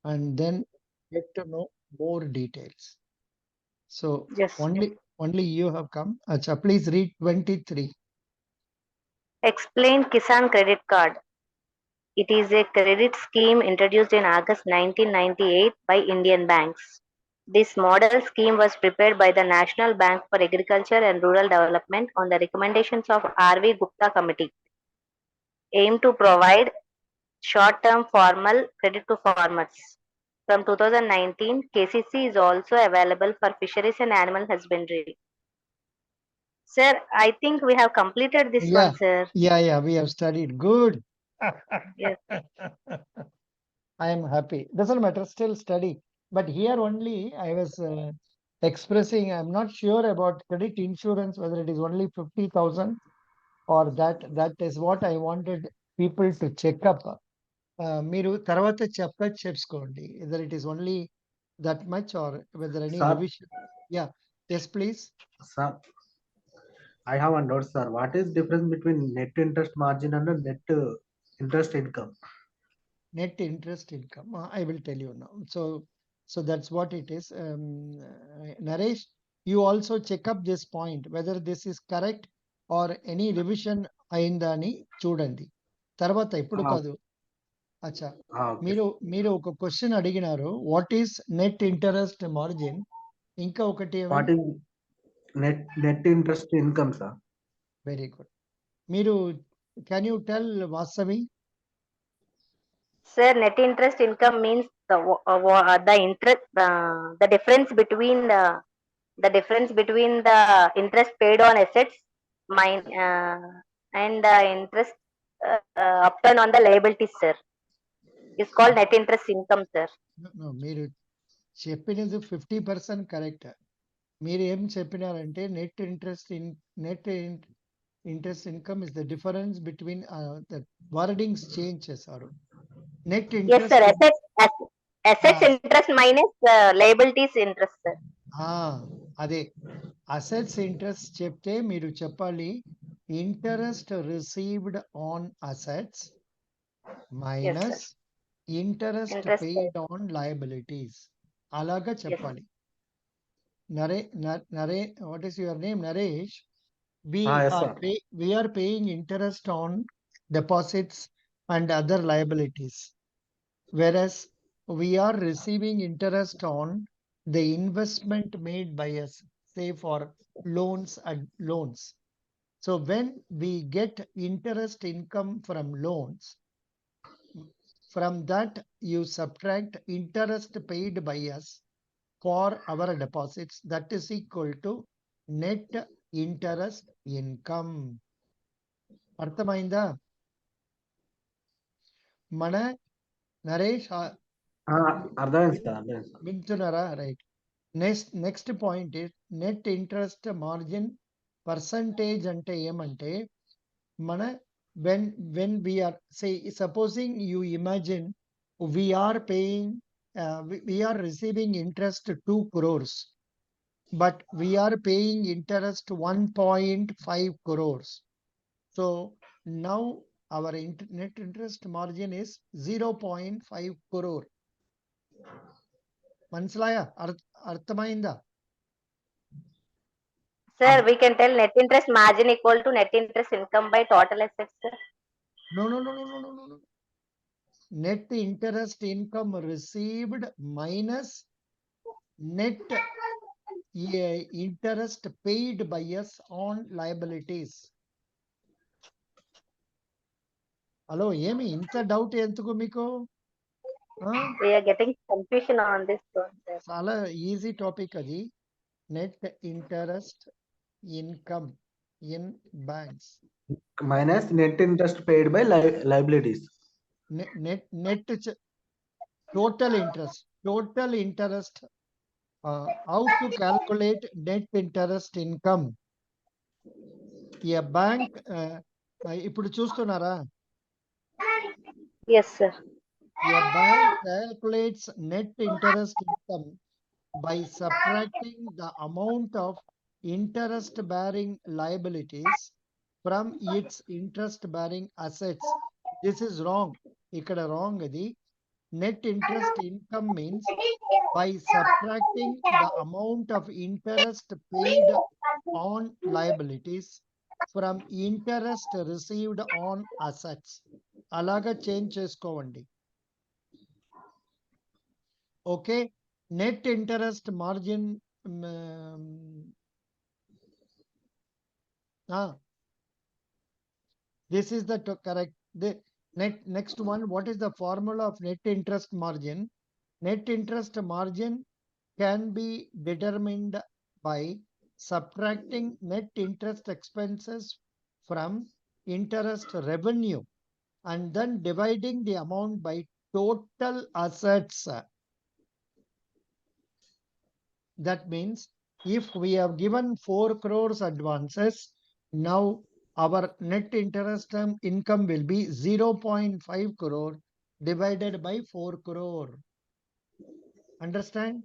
and then get to know more details. So Yes. only you have come. Acha, please read 23. Explain Kisan Credit Card. It is a credit scheme introduced in August 1998 by Indian banks. This model scheme was prepared by the National Bank for Agriculture and Rural Development on the recommendations of R.V. Gupta Committee, aimed to provide short-term formal credit to farmers. From 2019, KCC is also available for fisheries and animal husbandry. Sir, I think we have completed this one, Yeah, sir. yeah, we have studied. Good. Yes. I am happy. Doesn't matter, still study. But here only I was expressing, I'm not sure about credit insurance, whether it is only 50,000 or that is what I wanted people to check up. మీరు తర్వాత చెప్పుకోండి whether it is only that much or whether any Sir, revision. Yeah, yes, please. sir, I have one doubt, sir. What is difference between net interest margin and net interest income? Net interest income. I will tell you now. So that's what it is. Naresh, you also check up this point whether this is correct or any revision అయిందా అని చూడండి. తర్వాత ఇప్పుడు Ah, కాదు. అచ్చా, okay. మీరు ఒక question అడిగినారు, what is net interest margin, ఇంకా ఒకటి What is net interest income, sir? Very good. మీరు కెన్ యూ టెల్ వాస్తవి? Sir, net interest income means the interest, the difference between the interest paid on assets, mine, and the interest obtained on the liabilities, sir, is called net interest income, sir. మీరు చెప్పినది 50% correct. మీరు ఏం చెప్పినారంటే net interest income is the difference between the wordings change చేశారు. Net Yes, sir. Interest Assets interest minus liabilities interest, sir. అదే assets interest చెప్తే మీరు చెప్పాలి interest received on assets Yes, minus sir. Interest Interest. Paid on liabilities. అలాగా Yes. చెప్పాలి. Nare, what is your name? Naresh. We Yes, are sir. we are paying interest on deposits and other liabilities, whereas we are receiving interest on the investment made by us, say for loans and loans. So when we get interest income from loans, from that you subtract interest paid by us for our deposits, that is equal to net interest income. అర్థమైందా? మన నరేష్ అర్థమైంది sir, అర్థమైంది sir. వింటున్నారా? Right. Next point net interest margin percentage అంటే ఏమంటే మన when we are say supposing you imagine we are paying we are receiving interest 2 crores, but we are paying interest 1.5 crores. So now our net interest margin is 0.5 crore. మనసులాయా? అర్థమైందా? Sir, we can tell net interest margin equal to net interest income by total assets, sir. No. Net interest income received minus net interest paid by us on liabilities. Hello, ఏమి ఇంత doubt ఎందుకు మీకు? We are getting confusion on this one, sir. చాలా easy topic అది. Net interest income in banks minus net interest paid by liabilities. net total interest. How to calculate net interest income? A bank ఇప్పుడు చూస్తున్నారా? Yes, sir. A bank calculates net interest income by subtracting the amount of interest bearing liabilities from its interest bearing assets. This is wrong. ఇక్కడ wrong అది. Net interest income means by subtracting the amount of interest paid on liabilities from interest received on assets. అలాగా change చేసుకోవండి. Okay, net interest margin this is the correct. The next one, what is the formula of net interest margin? Net interest margin can be determined by subtracting net interest expenses from interest revenue and then dividing the amount by total assets. That means if we have given 4 crores advances, now our net interest income will be 0.5 crore divided by 4 crore. Understand?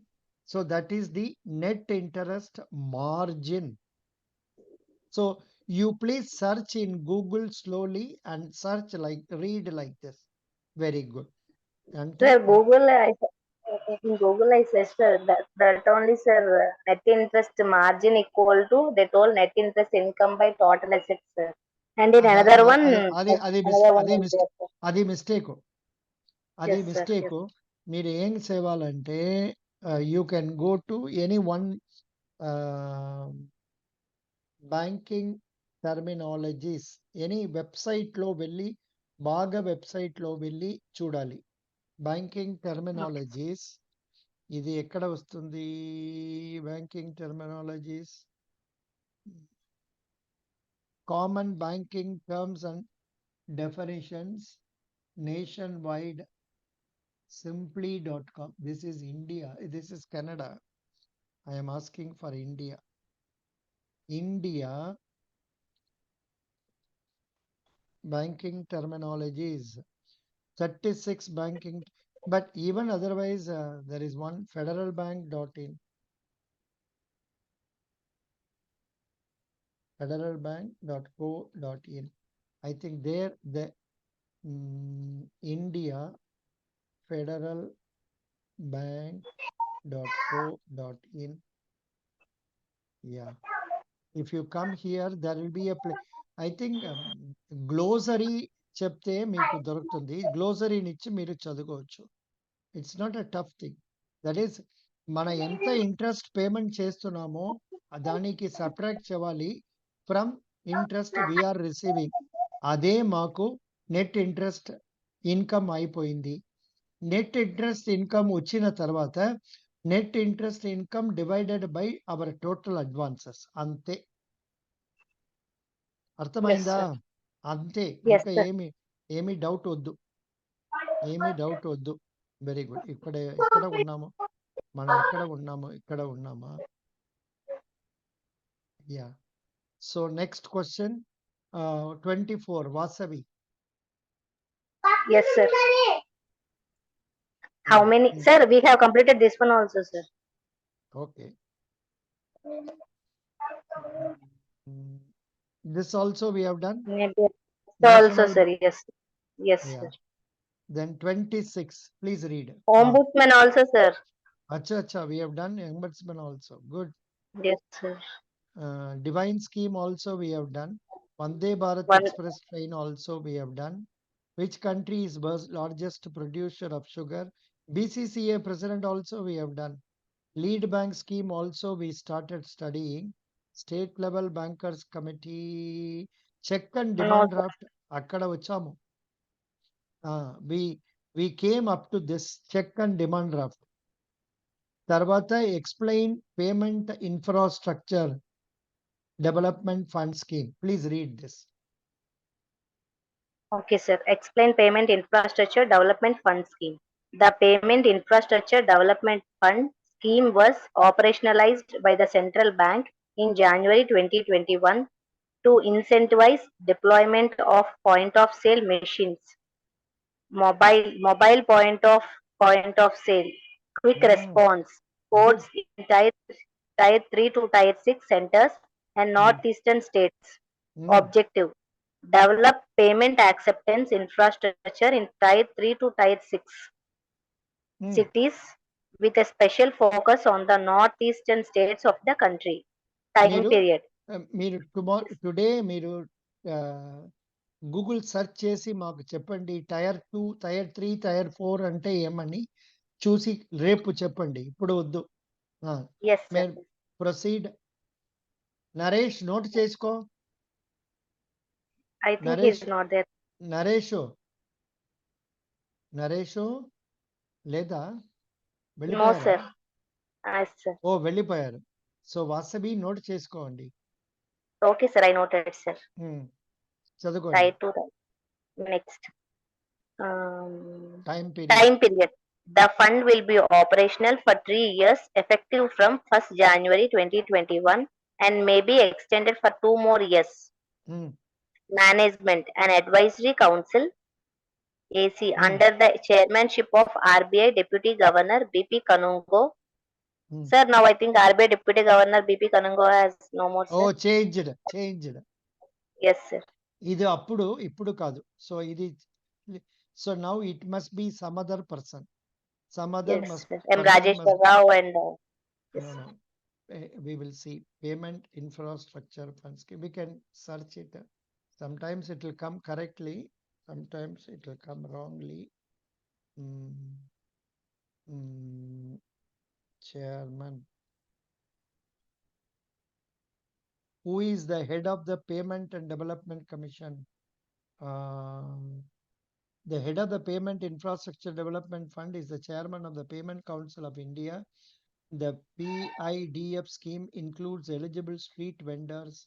So that is the net interest margin. So you please search in Google slowly and search like, read like this. Very good. Sir, in Google I searched that only, sir, net interest margin equal to they told net interest income by total assets, sir. And in another one, is there, sir. అది mistake. అది Yes, sir. Mistake. Yes. మీరు ఏం చేయాలంటే you can go to any one banking terminologies, any వెబ్సైట్లో వెళ్ళి, బాగా వెబ్సైట్లో వెళ్ళి చూడాలి. బ్యాంకింగ్ టర్మినాలజీస్, ఇది ఎక్కడ వస్తుంది? Banking terminologies, common banking terms and definitions nationwide, simply.com. This is India, this is Canada. I am asking for India. Banking terminologies, 36 banking, but even otherwise there is one, federalbank.in, federalbank.co.in. I think there the India Federal Bank.co.in. Yeah, if you come here there will be a I think glossary చెప్తే మీకు దొరుకుతుంది. Glossary నుంచి మీరు చదువుకోవచ్చు. It's not a tough thing. That is మన ఎంత interest payment చేస్తున్నామో దానికి సబ్ట్రాక్ట్ చేయాలి ఫ్రమ్ ఇంట్రెస్ట్ వీఆర్ రిసీవింగ్. అదే మాకు నెట్ ఇంట్రెస్ట్ ఇన్కమ్ అయిపోయింది. నెట్ ఇంట్రెస్ట్ ఇన్కమ్ వచ్చిన తర్వాత net interest income divided by our total advances. అంతే. అర్థమైందా? అంతే. ఇంకా ఏమి డౌట్ వద్దు, ఏమి డౌట్ వద్దు. Very good. ఇక్కడ ఉన్నాము మనం, ఇక్కడ ఉన్నామా? Yeah. So next question 24, Vasavi. Yes, sir. How many, sir? We have completed this one also, sir. Okay. This also we have done. Also, sir. Yes. Yes, yeah. Sir. Then 26, please read. Ombudsman also, sir. Acha, we have done ombudsman also. Good. Yes, sir. Divine scheme also we have done. Vande Bharat Express train also we have done. Which country is largest producer of sugar? BCCA president also we have done. Lead bank scheme also we started studying. State level bankers committee, check and demand draft akkada vachamu. We came up to this check and demand draft. Tarvata explain payment infrastructure development fund scheme. Please read this. Okay, sir. Explain payment infrastructure development fund scheme. The payment infrastructure development fund scheme was operationalized by the central bank in January 2021 to incentivize deployment of point of sale machines, mobile point of sale, quick response codes in tier 3 to tier 6 centers and northeastern states. Objective: develop payment acceptance infrastructure in tier 3 to tier 6. cities with a special focus on the northeastern states of the country. Time మీరు period. మీరు today మీరు Google search చేసి మాకు చెప్పండి tyre 2, tyre 3, tyre 4 అంటే ఏమని చూసి రేపు చెప్పండి. ఇప్పుడు వద్దు. Yes, sir. మీరు ప్రొసీడ్. నరేష్ నోట్ చేసుకో. I think Naresh he's not there. Naresh లేదా No, వెళ్ళిపోయారా? sir. Yes, sir. ఓ వెళ్ళిపోయారు. సో వాసవి నోట్ చేసుకోండి. Okay, sir. I noted, sir. చదువుకోండి. Try to next. Time period. Time period. The fund will be operational for 3 years, effective from 1st January 2021, and may be extended for 2 more years. Management and Advisory Council AC under the chairmanship of RBI Deputy Governor BP Kanungo. Sir, now I think RBI Deputy Governor BP Kanungo has no more, sir. Oh changed. Yes, sir. ఇది ఇప్పుడు కాదు. So ఇది so now it must be some other person. Some other Yes, must sir. M. Rajesh Rao and yes. No. We will see payment infrastructure funds. We can search it. Sometimes it will come correctly. Sometimes it will come wrongly. Chairman. Who is the head of the Payment and Development Commission? The head of the Payment Infrastructure Development Fund is the chairman of the Payment Council of India. The PIDF scheme includes eligible street vendors.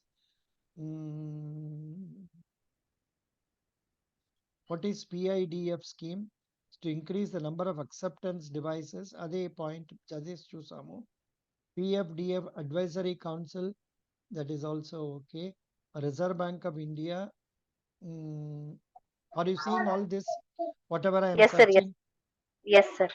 What is PIDF scheme? To increase the number of acceptance devices. Ade point suggest chusamu. PFDF Advisory Council, that is also okay. Reserve Bank of India. Are you seeing all this? Whatever I am Yes, searching? sir. Yes, sir.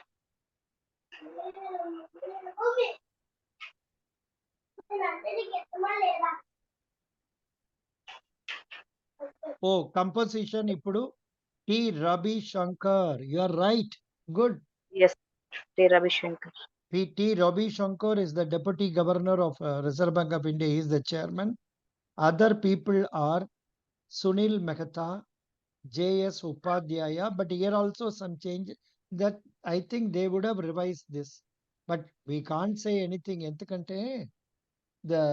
Oh, composition ఇప్పుడు T. Ravi Shankar. You are right. Good. Yes, T. Ravi Shankar. T. Ravi Shankar is the Deputy Governor of Reserve Bank of India. He is the chairman. Other people are Sunil Mehta, J.S. Upadhyaya, but here also some change that I think they would have revised this. But we can't say anything. ఎందుకంటే the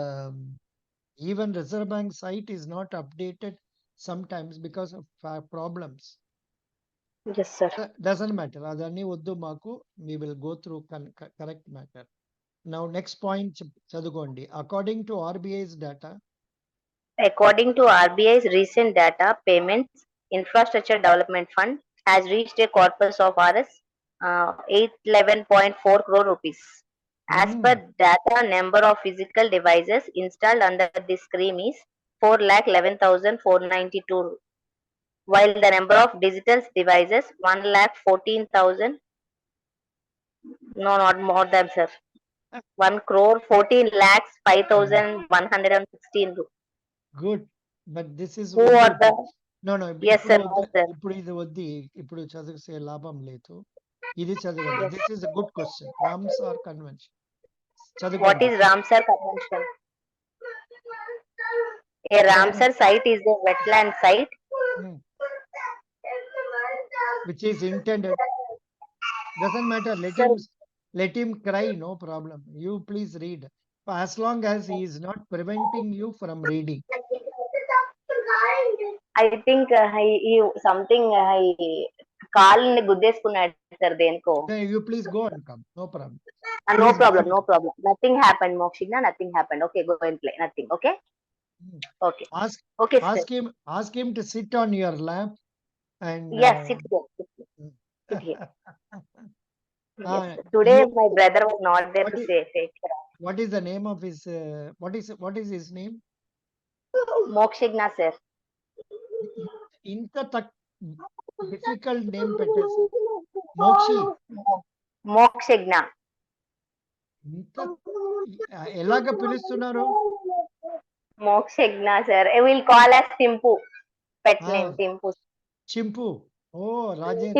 even Reserve Bank site is not updated sometimes because of problems. Yes, sir. Doesn't matter. Adani వద్దు మాకు. We will go through correct matter. Now next point చదువుకోండి. According to RBI's data. According to RBI's recent data, Payments Infrastructure Development Fund has reached a corpus of Rs 811.4 crore rupees. As per data, number of physical devices installed under this scheme is 4,11,492, while the number of digital devices 1,14,000. No, not more than, sir. 1,14,05,116. Good, but this is Who are the? No. Yes, sir. ఇప్పుడు ఇది వద్ది. ఇప్పుడు చదివిసే లాభం లేదు. ఇది చదవండి. This is a good question. Ramsar Convention. What is Ramsar Convention? A Ramsar site is a wetland site which is intended. Doesn't matter. Let him cry. No problem. You please read. As long as he is not preventing you from reading. I think he something కాళ్ళని గుద్దేసుకున్నాడు sir దేనికో. You please go and come. No problem. No problem. Nothing happened, Mokshigna. Nothing happened. Okay, go and play. Nothing. Okay. Okay. Ask him to sit on your lap and. Yes, sit here. Yes, today my brother was not there to say. What is the name of his? What is his name? Mokshigna, sir. ఇంత difficult name పెట్టేసి మోక్షజ్ఞ. ఇంత ఎలాగ పిలుస్తున్నారు? Mokshagna sir. We'll call as Timpu. Pet name Timpu. చింపు. Oh Rajesh.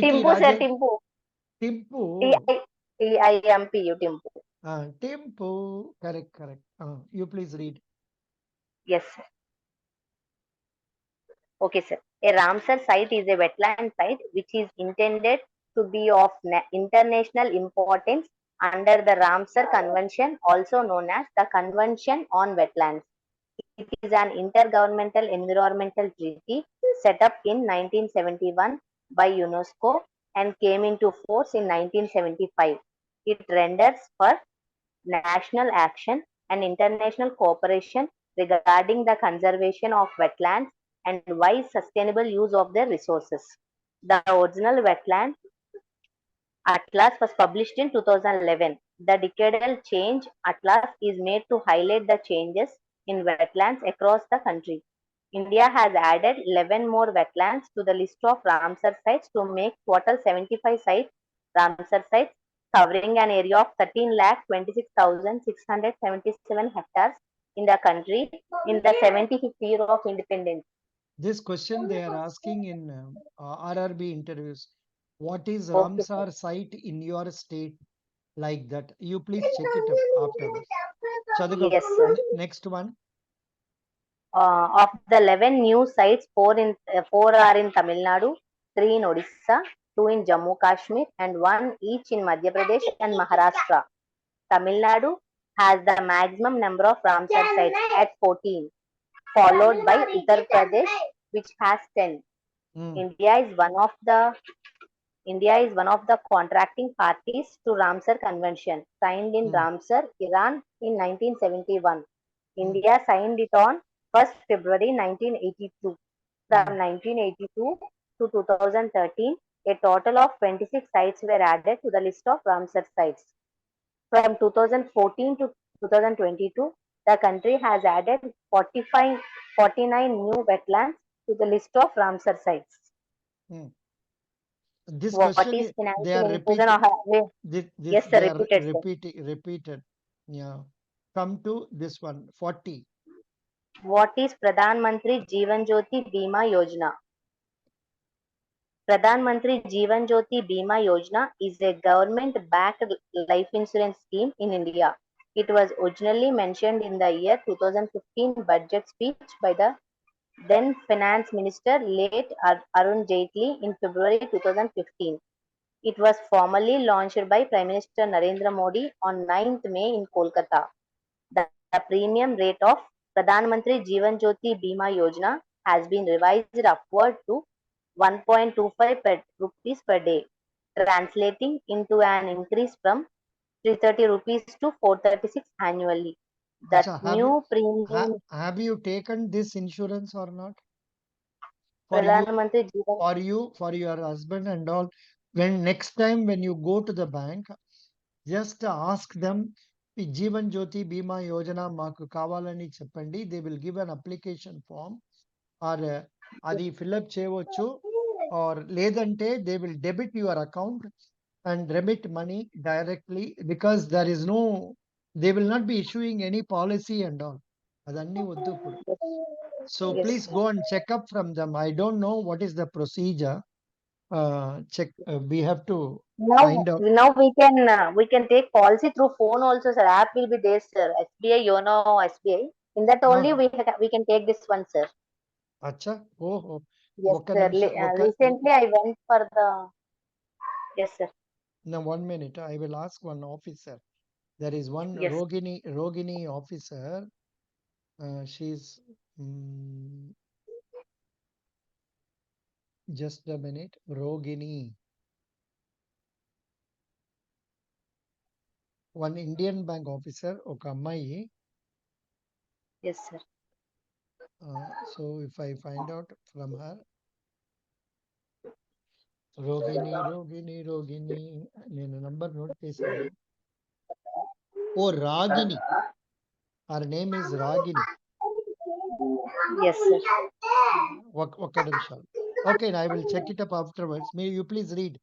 Timpu sir, Timpu. Timpu. Timpu. Timpu. Timpu. Correct. You please read. Yes, sir. Okay, sir. A Ramsar site is a wetland site which is intended to be of international importance under the Ramsar Convention, also known as the Convention on Wetlands. It is an intergovernmental environmental treaty set up in 1971 by UNESCO and came into force in 1975. It renders for national action and international cooperation regarding the conservation of wetlands and wise sustainable use of their resources. The original wetland atlas was published in 2011. The decadal change atlas is made to highlight the changes in wetlands across the country. India has added 11 more wetlands to the list of Ramsar sites to make total 75 sites Ramsar sites covering an area of 13,26,677 hectares in the country in the 75th year of independence. This question they are asking in RRB interviews. What is Okay, sir. Ramsar site in your state? Like that. You please check it up afterwards. Chadugam. Yes, sir. Next one. Of the 11 new sites, four are in Tamil Nadu, 3 in Odisha, 2 in Jammu Kashmir, and 1 each in Madhya Pradesh and Maharashtra. Tamil Nadu has the maximum number of Ramsar sites at 14, followed by Uttar Pradesh, which has 10. Hmm. India is one of the contracting parties to Ramsar Convention, signed in Ramsar, Iran in 1971. India signed it on 1st February 1982. From 1982 to 2013, a total of 26 sites were added to the list of Ramsar sites. From 2014 to 2022, the country has added 49 new wetlands to the list of Ramsar sites. This What question is they financial are inclusion repeating. of This yes, sir, they are repeated, sir. repeated. Yeah. Come to this one. 40. What is Pradhan Mantri Jeevan Jyoti Bima Yojana? Pradhan Mantri Jeevan Jyoti Bima Yojana is a government-backed life insurance scheme in India. It was originally mentioned in the year 2015 budget speech by the then Finance Minister late Arun Jaitley in February 2015. It was formally launched by Prime Minister Narendra Modi on 9th May in Kolkata. The premium rate of Pradhan Mantri Jeevan Jyoti Bima Yojana has been revised upward to 1.25 rupees per day, translating into an increase from 330 rupees to 436 annually. That Acha, new premium have you taken this insurance or not? For Pradhan you, Mantri Jeevan for your husband and all. When next time when you go to the bank, just ask them ఈ జీవన్ జ్యోతి బీమా యోజన మాకు కావాలని చెప్పండి. They will give an application form or అది fill up చేయవచ్చు or లేదంటే they will debit your account and remit money directly because there is no they will not be issuing any policy and all. అదన్నీ వద్దు ఇప్పుడు. So please go and check up from them. I don't know what is the procedure. Check. We have to find out. now we can take policy through phone also, sir. App will be there, sir. SBI, Yono, SBI. In that only No. we can take this one, sir. Acha. Oh. Yes, sir. Recently I went for the yes, sir. Now 1 minute. I will ask one officer. There is one Yes. Rogini officer. She's just a minute. Rogini. One Indian bank officer. Okamai. Yes, sir. So if I find out from her. రోగిణి నేను number note చేశాను. ఓ Ragini, her name is Ragini. Yes, sir. ఒక్క నిమిషాలు. Okay, I will check it up afterwards. May you please read.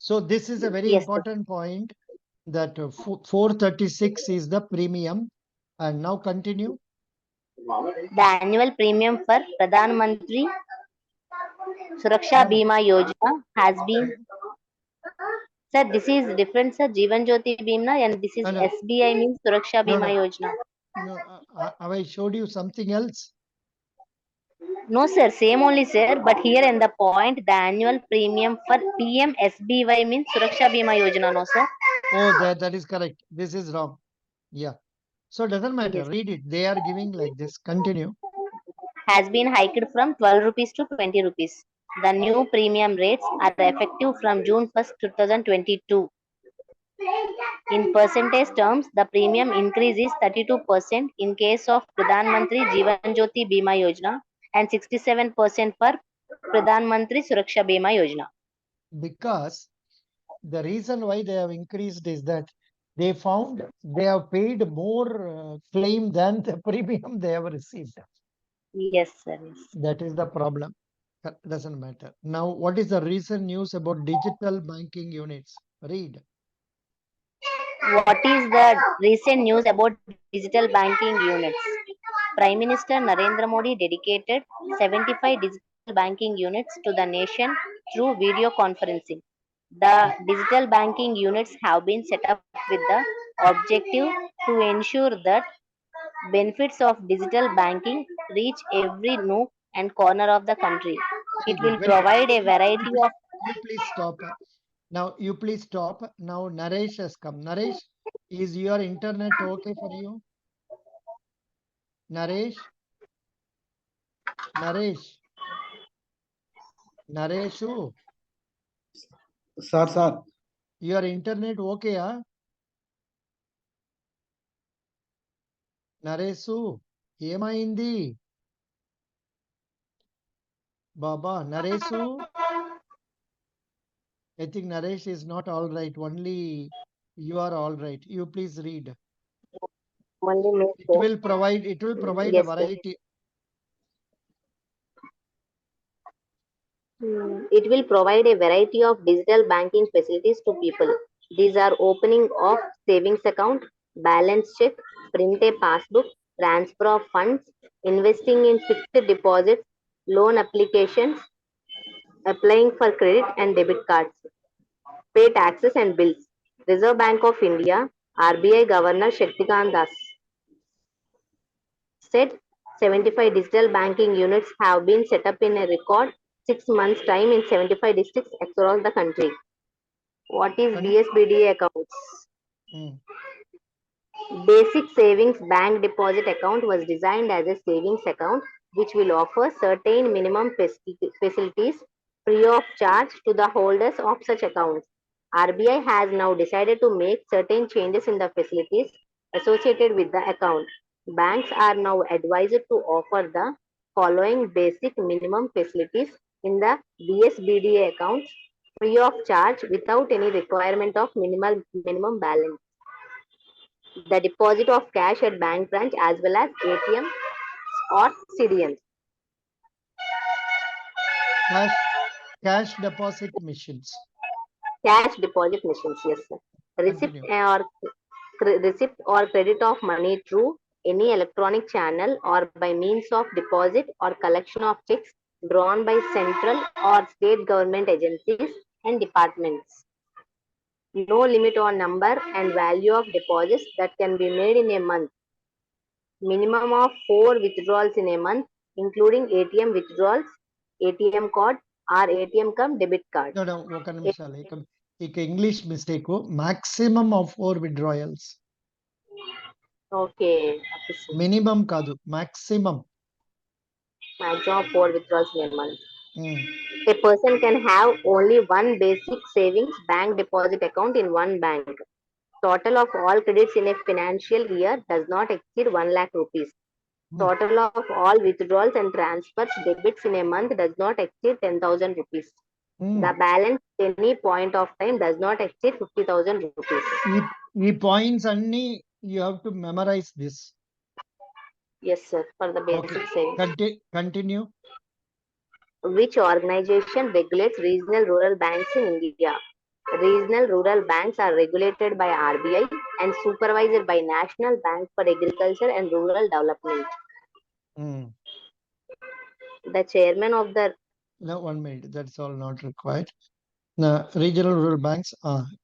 So this is a very Yes, important point that 436 is the premium. And now continue. The annual premium for Pradhan Mantri Suraksha No. Bima Yojana has been Sir, this is different, sir. Jeevan Jyoti Bima and this is No, no. SBI means Suraksha No, Bima no. Yojana. No, have I showed you something else? No, sir, same only, sir. But here in the point, the annual premium for PM SBY means Suraksha Bima Yojana, no, sir. Oh, that is correct. This is wrong. Yeah. So it doesn't matter. Yes. Read it. They are giving like this. Continue. Has been hiked from 12 rupees to 20 rupees. The new premium rates are effective from June 1st, 2022. In percentage terms, the premium increase is 32% in case of Pradhan Mantri Jeevan Jyoti Bima Yojana and 67% for Pradhan Mantri Suraksha Bima Yojana. Because the reason why they have increased is that they found they have paid more claim than the premium they have received. Yes, sir. Yes. That is the problem. That doesn't matter. Now, what is the recent news about digital banking units? Read. What is the recent news about digital banking units? Prime Minister Narendra Modi dedicated 75 digital banking units to the nation through video conferencing. The digital banking units have been set up with the objective to ensure that benefits of digital banking reach every nook and corner of the country. Very It good. will Very good. provide a variety of. You please stop. Now, you please stop. Now, Naresh has come. Naresh, is your internet okay for you? Naresh? Naresh? Nareshu, Sir. your internet okay, huh? Naresh ఏమైంది బాబా Naresh I think Naresh is not all right. Only you are all right. You please read. Only me, It sir. will provide a Yes, sir. variety. It will provide a variety of digital banking facilities to people. These are opening of savings account, balance check, print a passbook, transfer of funds, investing in fixed deposits, loan applications, applying for credit and debit cards, pay taxes and bills. Reserve Bank of India, RBI Governor Shaktikant Das said 75 digital banking units have been set up in a record 6 months' time in 75 districts across the country. What is And BSBDA accounts? Basic Savings Bank Deposit Account was designed as a savings account which will offer certain minimum facilities free of charge to the holders of such accounts. RBI has now decided to make certain changes in the facilities associated with the account. Banks are now advised to offer the following basic minimum facilities in the BSBDA accounts free of charge without any requirement of minimum balance. The deposit of cash at bank branch as well as ATM or CDMs. cash deposit machines. Cash deposit machines, yes, sir. Receipt Continue. or credit of money through any electronic channel or by means of deposit or collection of checks drawn by central or state government agencies and departments. No limit on number and value of deposits that can be made in a month. Minimum of 4 withdrawals in a month, including ATM withdrawals, ATM card or ATM cum debit card. No, ఒక నిమిషాలు ఇక English mistake maximum of 4 withdrawals. Okay. Minimum కాదు maximum. Maximum of 4 withdrawals in a month. Mm. A person can have only one basic savings bank deposit account in one bank. Total of all credits in a financial year does not exceed 1 lakh rupees. Total of all withdrawals and transfers debits in a month does not exceed 10,000 rupees. The balance at any point of time does not exceed 50,000 rupees. ఈ points అన్ని you have to memorize this. Yes, sir, for the basic savings. Continue. Which organization regulates regional rural banks in India? Regional rural banks are regulated by RBI and supervised by National Bank for Agriculture and Rural Development. The chairman of the... No, 1 minute. That's all not required. Regional rural banks.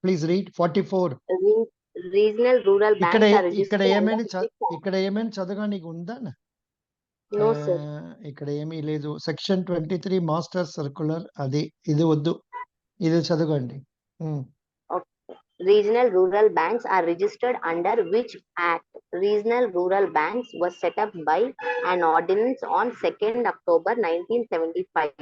Please read 44. Regional rural ఇక్కడ banks are ఇక్కడ registered under ఏమైనా which act? ఇక్కడ ఏమైనా చదవడానికి ఉందా? No, sir. ఇక్కడ ఏమీ లేదు. సెక్షన్ 23 మాస్టర్ సర్క్యులర్ అది ఇది వద్దు, ఇది చదవండి. Okay. Regional rural banks are registered under which act? Regional rural banks was set up by an ordinance on 2nd October 1975.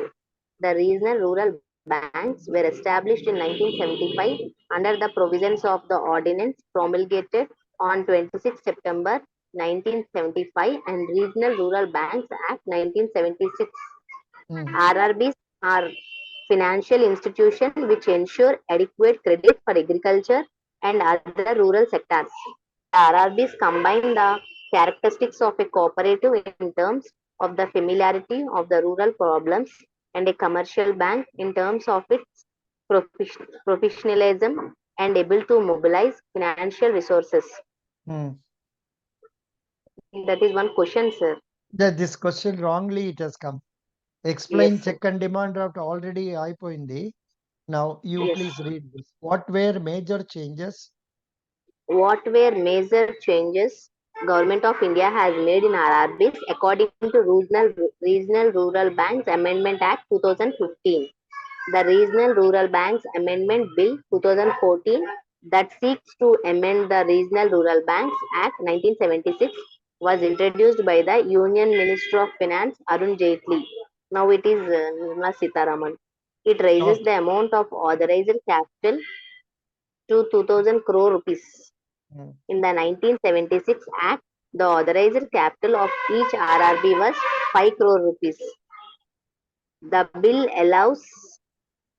The regional rural banks were established in 1975 under the provisions of the ordinance promulgated on 26 September 1975 and Regional Rural Banks Act 1976. RRBs are financial institutions which ensure adequate credit for agriculture and other rural sectors. The RRBs combine the characteristics of a cooperative in terms of the familiarity of the rural problems and a commercial bank in terms of its professionalism and able to mobilize financial resources. That is one question, sir. This question wrongly it has come. Explain Yes, sir. check and demand draft already అయిపోయింది. Now you Yes. please read this. What were major changes? What were major changes Government of India has made in RRBs according to Regional Rural Banks Amendment Act 2015? The Regional Rural Banks Amendment Bill 2014 that seeks to amend the Regional Rural Banks Act 1976 was introduced by the Union Minister of Finance Arun Jaitley. Now it is Nirmala Sitharaman. It raises the amount of authorized capital to 2000 crore rupees. In the 1976 Act, the authorized capital of each RRB was 5 crore rupees. The bill allows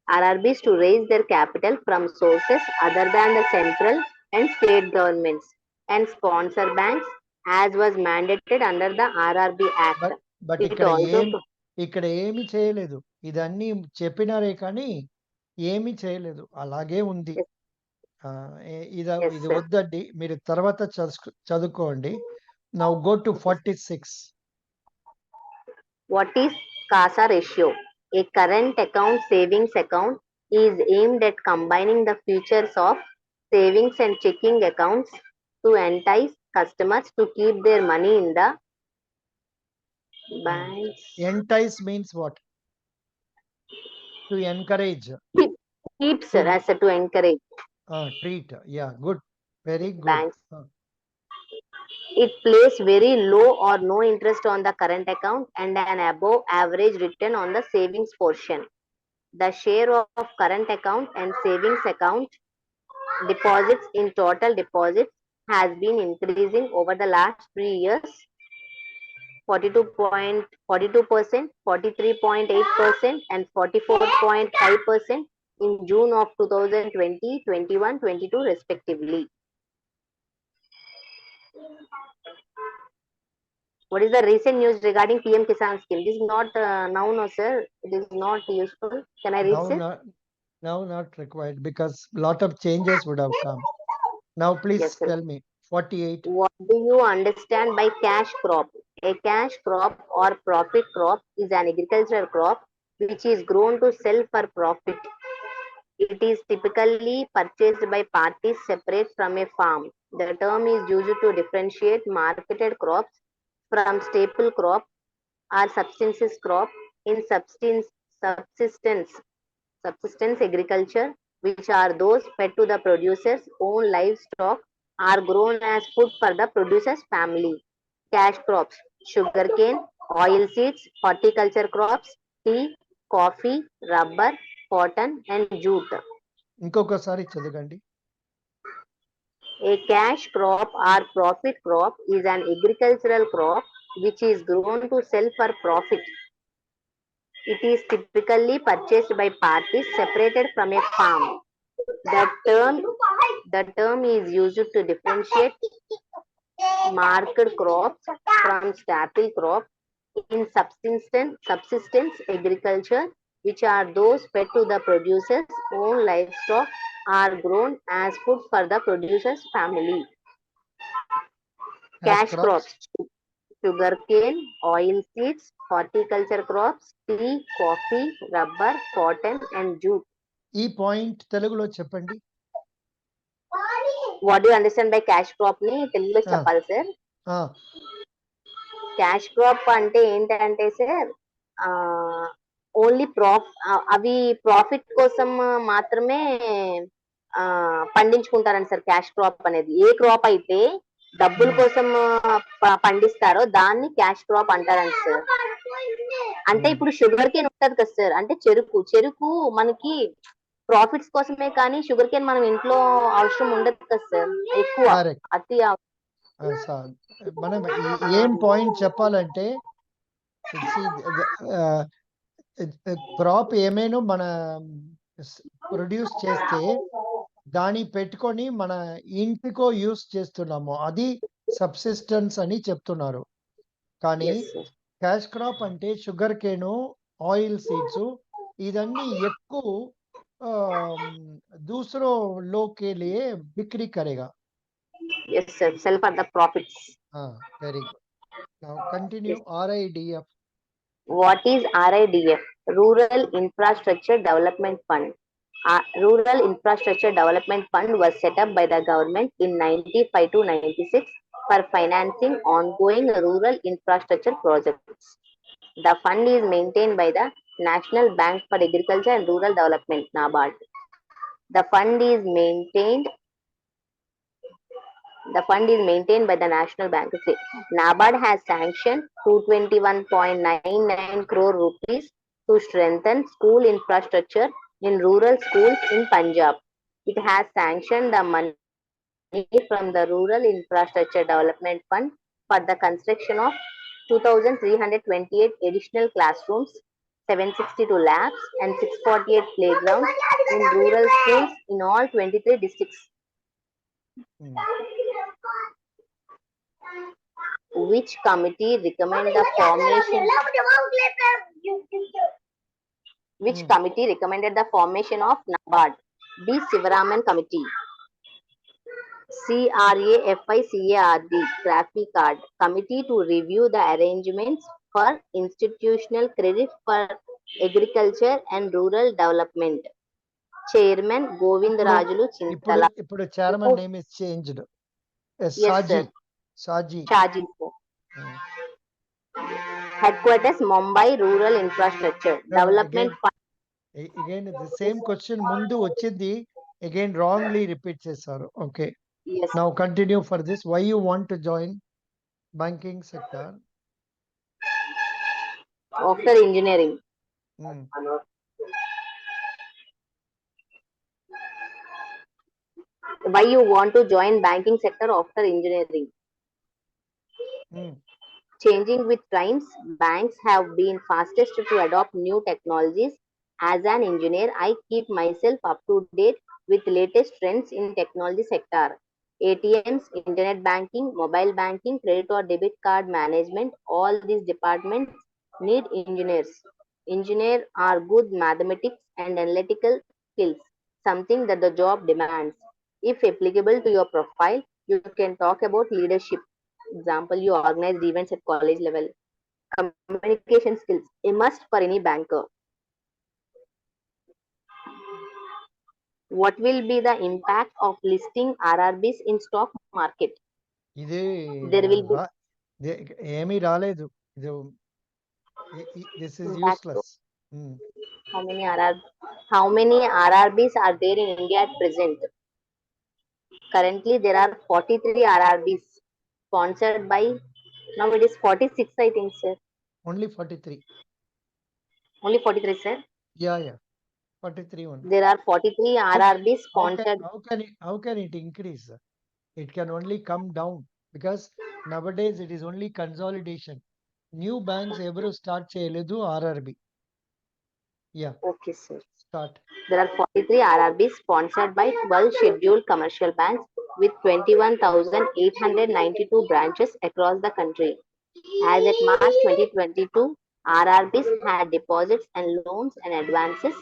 RRBs to raise their capital from sources other than the central and state governments and sponsor banks as was mandated under the RRB Act. But It also ఇక్కడ ఏమి చేయలేదు. ఇదన్నీ చెప్పినారే కానీ ఏమి చేయలేదు, అలాగే ఉంది. ఇది వద్దండి, మీరు తర్వాత చదువుకోండి. Now go to 46. What is CASA ratio? A current account savings account is aimed at combining the features of savings and checking accounts to entice customers to keep their money in the banks. Entice means what? To encourage. Keep, sir, as to encourage. Treat. Yeah, good. Very good. Banks. It pays very low or no interest on the current account and an above average return on the savings portion. The share of current account and savings account deposits in total deposits has been increasing over the last 3 years. 42.42%, 43.8%, and 44.5% in June of 2020, 21, 22 respectively. What is the recent news regarding PM Kisan scheme? This is not now, no, sir. It is not useful. Can I read, sir? Now not required because lot of changes would have come. Now please Yes, sir. tell me. 48. What do you understand by cash crop? A cash crop or profit crop is an agricultural crop which is grown to sell for profit. It is typically purchased by parties separate from a farm. The term is used to differentiate marketed crops from staple crop or subsistence crop in subsistence agriculture, which are those fed to the producer's own livestock are grown as food for the producer's family. Cash crops: sugarcane, oilseeds, horticulture crops, tea, coffee, rubber, cotton, and jute. ఇంకొకసారి చదవండి. A cash crop or profit crop is an agricultural crop which is grown to sell for profit. It is typically purchased by parties separated from a farm. The term is used to differentiate market crops from staple crops in subsistence agriculture, which are those fed to the producer's own livestock are grown as food for the producer's family. Cash crops: sugarcane, oilseeds, horticulture crops, tea, coffee, rubber, cotton, and jute. ఈ point తెలుగులో చెప్పండి. What you understand by cash crop ని తెలుగులో ఆ, చెప్పాలి sir. ఆ, cash crop అంటే ఏంటంటే సార్, ఓన్లీ అవి ప్రాఫిట్ కోసం మాత్రమే ఆ పండించుకుంటారండి సార్. క్యాష్ క్రాప్ అనేది ఏ క్రాప్ అయితే డబ్బుల ఉమ్, కోసం పండిస్తారో దాన్ని క్యాష్ క్రాప్ అంటారండి సార్. అంటే ఉమ్, ఇప్పుడు షుగర్ కేన్ ఉంటది కదా సార్, అంటే చెరుకు మనకి ప్రాఫిట్స్ కోసమే, కానీ షుగర్ కేన్ మనం ఇంట్లో అవసరం ఉండదు కదా సార్ ఎక్కువ, కరెక్ట్. అతి మనం ఏం పాయింట్ చెప్పాలంటే, క్రాప్ ఏమైనా మన ప్రొడ్యూస్ చేస్తే దాన్ని పెట్టుకొని మన ఇంటికో యూస్ చేస్తున్నాము, అది సబ్సిస్టెన్స్ అని చెప్తున్నారు. కానీ ఎస్ సార్. క్యాష్ క్రాప్ అంటే షుగర్ కేను, ఆయిల్ సీడ్స్, ఇదన్నీ ఎక్కువ दूसरों लोग के लिए बिक्री करेगा. Yes, sir. Sell for the profits. Very good. Now continue. Yes. RIDF. What is RIDF? Rural Infrastructure Development Fund. Rural Infrastructure Development Fund was set up by the government in 95 to 96 for financing ongoing rural infrastructure projects. The fund is maintained by the National Bank for Agriculture and Rural Development, NABARD. The fund is maintained by the National Bank. NABARD has sanctioned 221.99 crore rupees to strengthen school infrastructure in rural schools in Punjab. It has sanctioned the money from the Rural Infrastructure Development Fund for the construction of 2,328 additional classrooms, 762 labs, and 648 playgrounds in rural schools in all 23 districts. Which committee recommend the formation? Which committee recommended the formation of NABARD? D. Sivaraman Committee. CRAFICARD Graphic Card Committee to review the arrangements for institutional credit for agriculture and rural development. Chairman Govind Rajulu Chintala. ఇప్పుడు chairman name is changed. Yes, sir. Saji. Shaji. Headquarters Mumbai Rural Infrastructure Development Fund. Again the same question mundu వచ్చింది, again wrongly repeat చేశారు. Okay. Yes. Now continue for this. Why you want to join banking sector? After engineering. Why you want to join banking sector after engineering? Changing with times, banks have been fastest to adopt new technologies. As an engineer, I keep myself up to date with latest trends in technology sector. ATMs, internet banking, mobile banking, credit or debit card management, all these departments need engineers. Engineers are good mathematics and analytical skills, something that the job demands. If applicable to your profile, you can talk about leadership. Example, you organize events at college level. Communication skills, a must for any banker. What will be the impact of listing RRBs in stock market? There will be ఏమీ రాలేదు. This is useless. How many RRBs are there in India at present? Currently, there are 43 RRBs sponsored by. Now it is 46, I think, sir. Only 43. Only 43, sir. Yeah. 43 only. There are 43 RRBs sponsored. How can it increase? It can only come down because nowadays it is only consolidation. New banks ever start cheyaledu RRB. Yeah. Okay, sir. Start. There are 43 RRBs sponsored by 12 scheduled commercial banks with 21,892 branches across the country. As at March 2022, RRBs had deposits and loans and advances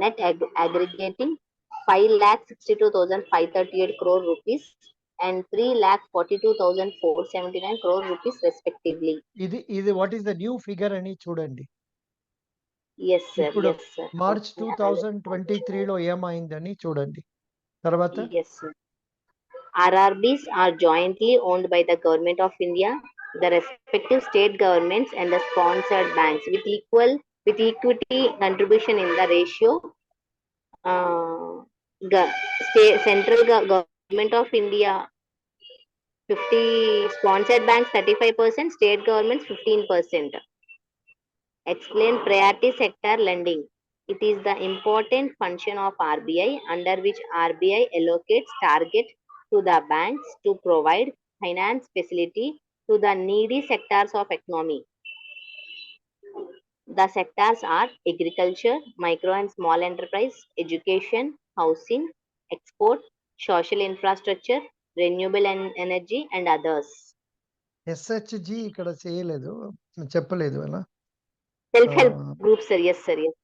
net aggregating 5,62,538 crore rupees and 3,42,479 crore rupees respectively. ఇది what is the new figure అని చూడండి. Yes, sir. ఇప్పుడు Yes, sir. March Okay, understand. 2023లో ఏమైందని చూడండి. తర్వాత Yes, sir. RRBs are jointly owned by the Government of India, the respective state governments, and the sponsored banks with equity contribution in the ratio. Uh, Central Government of India 50, sponsored banks 35%, state governments 15%. Explain priority sector lending. It is the important function of RBI under which RBI allocates target to the banks to provide finance facility to the needy sectors of economy. The sectors are agriculture, micro and small enterprise, education, housing, export, social infrastructure, renewable energy, and others. SHG ఇక్కడ చేయలేదు, చెప్పలేదు అలా. Self-help groups, sir. Yes, sir. Yes.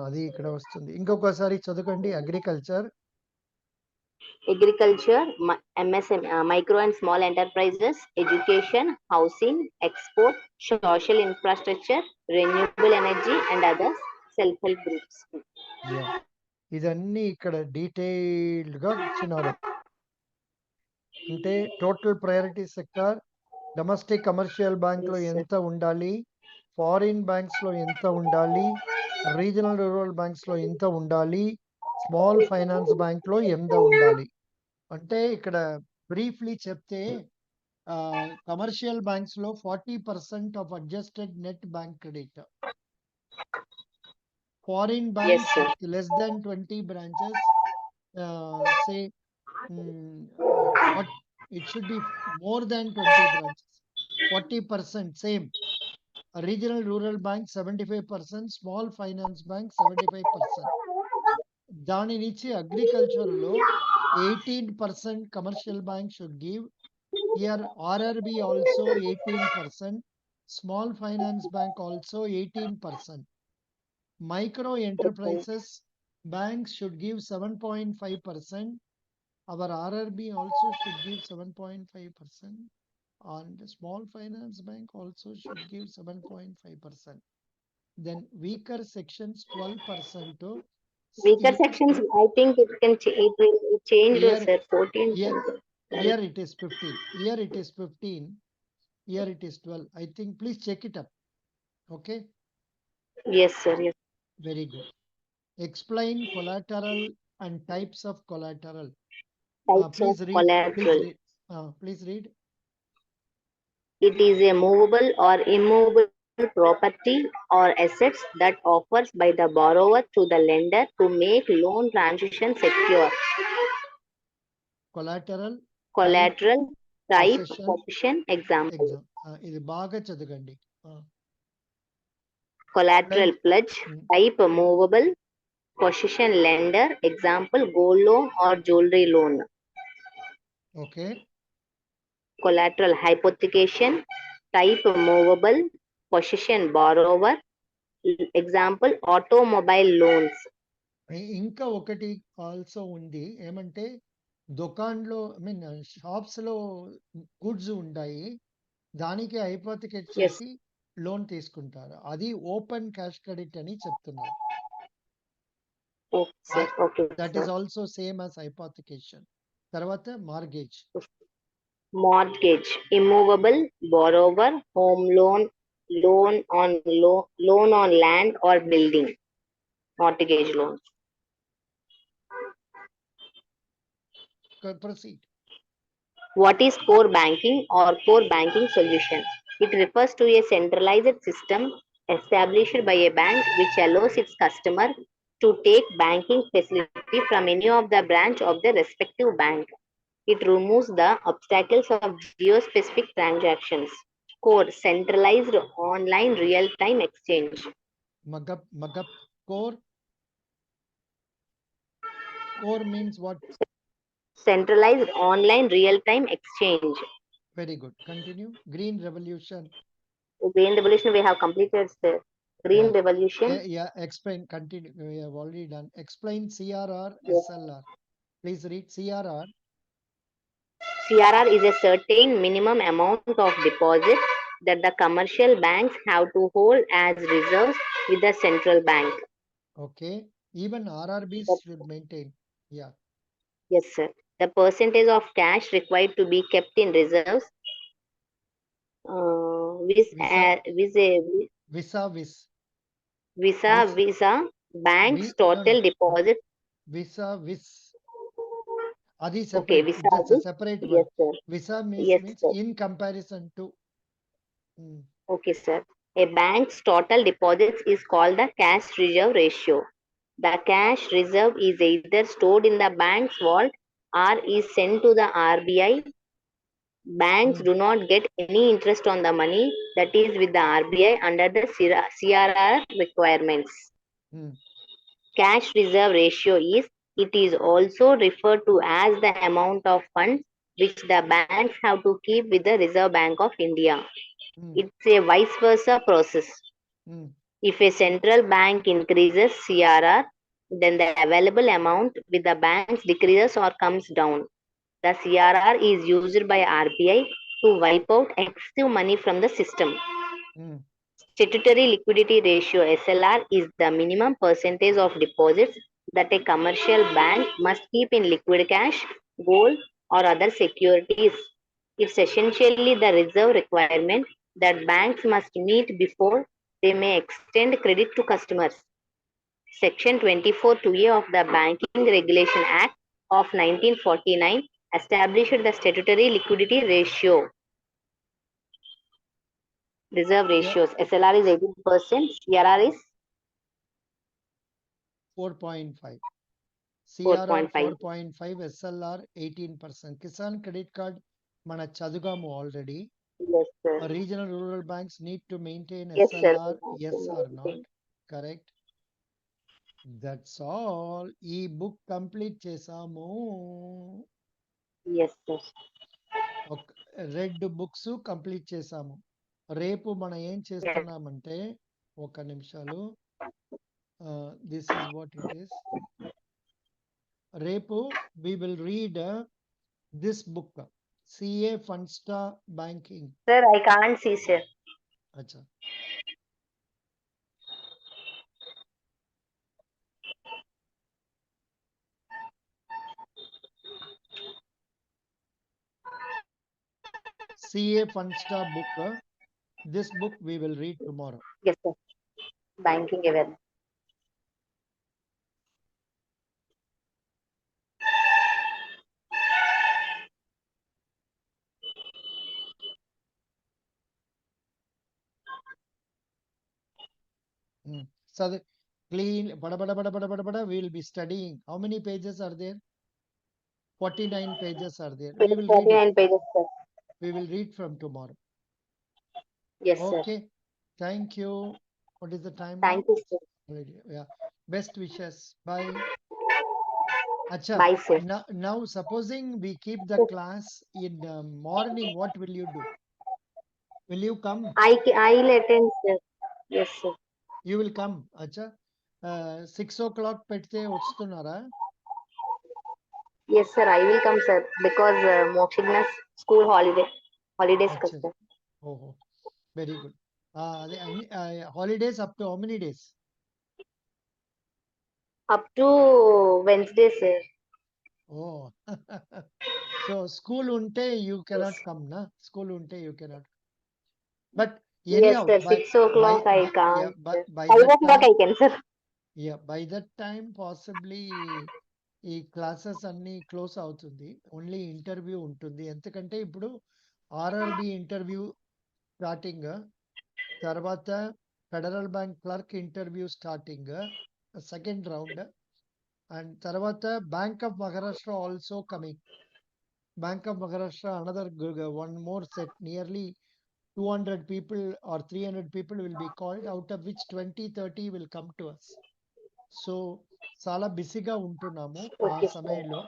అది ఇక్కడ వస్తుంది. ఇంకొకసారి చదవండి. Agriculture, MSM, micro and small enterprises, education, housing, export, social infrastructure, renewable energy, and others. Self-help groups. Yeah, ఇదన్నీ ఇక్కడ డీటెయిల్డ్ గా ఇచ్చినారు. అంటే total priority sector, domestic commercial bank లో Yes, sir. ఎంత ఉండాలి, ఫారిన్ బ్యాంక్స్ లో ఎంత ఉండాలి, రీజనల్ రూరల్ బ్యాంక్స్ లో ఎంత ఉండాలి, స్మాల్ ఫైనాన్స్ బ్యాంక్ లో ఎంత ఉండాలి. అంటే ఇక్కడ బ్రీఫ్లీ చెప్తే కమర్షియల్ బ్యాంక్స్ లో 40% of adjusted net bank credit, foreign Yes, banks sir. less than 20 branches, say what it should be more than 20 branches, 40%. Same regional rural bank 75%, small finance bank 75%. దాని నుంచి agriculture లో 18% commercial bank should give. Here RRB also 18%, small finance bank also 18%. Micro enterprises banks should give 7.5%. Our RRB also should give 7.5%, and the small finance bank also should give 7.5%. Then weaker sections 12% to Weaker sections, I think it will change, Here, sir. 14. here it is 15. Here it is 15. Here it is 12. I think please check it up. Okay. Yes, sir. Yes. Very good. Explain collateral and types of collateral. Types Please of read. collateral. Please read. It is a movable or immovable property or assets that offers by the borrower to the lender to make loan transaction secure. Collateral, Type, possession, possession, example. ఇది బాగా చదవండి. Collateral, pledge. Type, movable. Possession, lender. Example, gold loan or jewelry loan. Okay. Collateral, hypothecation. Type, movable. Possession, borrower. Example, automobile loans. ఇంకా ఒకటి also ఉంది, ఏమంటే దుకాన్లో shops లో goods ఉంటాయి, దానికి హైపోథికేట్ చేసి లోన్ తీసుకుంటారు. అది ఓపెన్ క్యాష్ క్రెడిట్ అని చెప్తున్నారు. That is also same as hypothecation. తర్వాత mortgage. Mortgage, immovable, borrower, home loan, loan on land or building. Mortgage loans. Proceed. What is core banking or core banking solution? It refers to a centralized system established by a bank which allows its customer to take banking facility from any of the branch of the respective bank. It removes the obstacles of geo-specific transactions. Core, centralized online real-time exchange. Magap, core. Core means what? Centralized online real-time exchange. Very good. Continue. Green revolution. Green revolution we have completed, sir. Green revolution. Yeah, explain. Continue. We have already done. Explain CRR, SLR. Please read CRR. CRR is a certain minimum amount of deposit that the commercial banks have to hold as reserves with the central bank. Okay. Even RRBs The- should maintain. Yeah. yes, sir. The percentage of cash required to be kept in reserves Visa, with a visa, vis, visa vis, visa bank's no, no. total deposit. Visa, vis. Adi Okay, separate. visa That's a vis. separate Yes, word. sir. Visa Yes, means sir. in comparison to. Mm, Okay, sir. A bank's total deposits is called the cash reserve ratio. The cash reserve is either stored in the bank's vault or is sent to the RBI. Banks mm, do not get any interest on the money that is with the RBI under the CRR requirements. mm, Cash reserve ratio is it is also referred to as the amount of funds which the banks have to keep with the Reserve Bank of India. mm, It's a vice versa process. mm, If a central bank increases CRR, then the available amount with the banks decreases or comes down. The CRR is used by RBI to wipe out excessive money from the system. mm, Statutory liquidity ratio SLR is the minimum percentage of deposits that a commercial bank must keep in liquid cash, gold, or other securities. It's essentially the reserve requirement that banks must meet before they may extend credit to customers. Section 24 2A of the Banking Regulation Act of 1949 established the statutory liquidity ratio. Reserve yeah. ratios. SLR is 18%, CRR is 4.5. CRR 4.5. 4.5, SLR 18%. Kisan credit card mana chadugamu already. Yes, sir. Regional rural banks need to maintain Yes, sir. SLR, yes or not? Correct. That's all. E book complete చేసాము. Yes, sir. Red books complete చేసాము. రేపు మనం ఏం Yes. చేస్తున్నామంటే ఒక నిమిషాలు. This is what it is. రేపు we will read this book, CA Funsta Banking. Sir, I can't see, sir. Acha. CA Funsta book. This book we will read tomorrow. Yes, sir. Banking awareness. So the clean, bada, bada, bada, bada, bada, bada, we will be studying. How many pages are there? 49 pages are there. We will read it. 49 pages, sir. We will read from tomorrow. Yes, sir. Okay. Thank you. What is the time now? Thank you, sir. Yeah. Best wishes. Bye. Acha. Bye, sir. Now, supposing we keep the class in morning, what will you do? Will you come? I'll attend, sir. Yes, sir. You will come. Acha. 6 o'clock పెడితే వస్తున్నారా? Yes, sir. I will come, sir. Because Mokshigna's school holidays, అచ్చా. sir. ఓహో, very good. అదే holidays up to how many days? Up to Wednesday, sir. Oh so school ఉంటే you Yes. Cannot come నా? School ఉంటే you cannot. But Yes, anyhow sir. By 6 o'clock I can't. By 5 that o'clock time, I can, sir. By that time possibly ఈ classes అన్ని close అవుతుంది. Only interview ఉంటుంది. ఎందుకంటే ఇప్పుడు RRB interview starting, తర్వాత federal bank clerk interview starting, second round, and తర్వాత bank of Maharashtra also coming. Bank of Maharashtra, another one more set, nearly 200 people or 300 people will be called, out of which 20-30 will come to us. So చాలా బిజీగా ఉంటున్నాము ఆ Okay, sir. సమయంలో.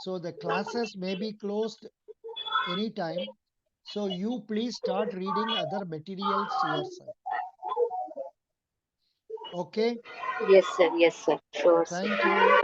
So the classes may be closed any time. So you please start reading other materials yourself. Okay. Yes, sir. Yes, sir. Sure, sir. Thank you.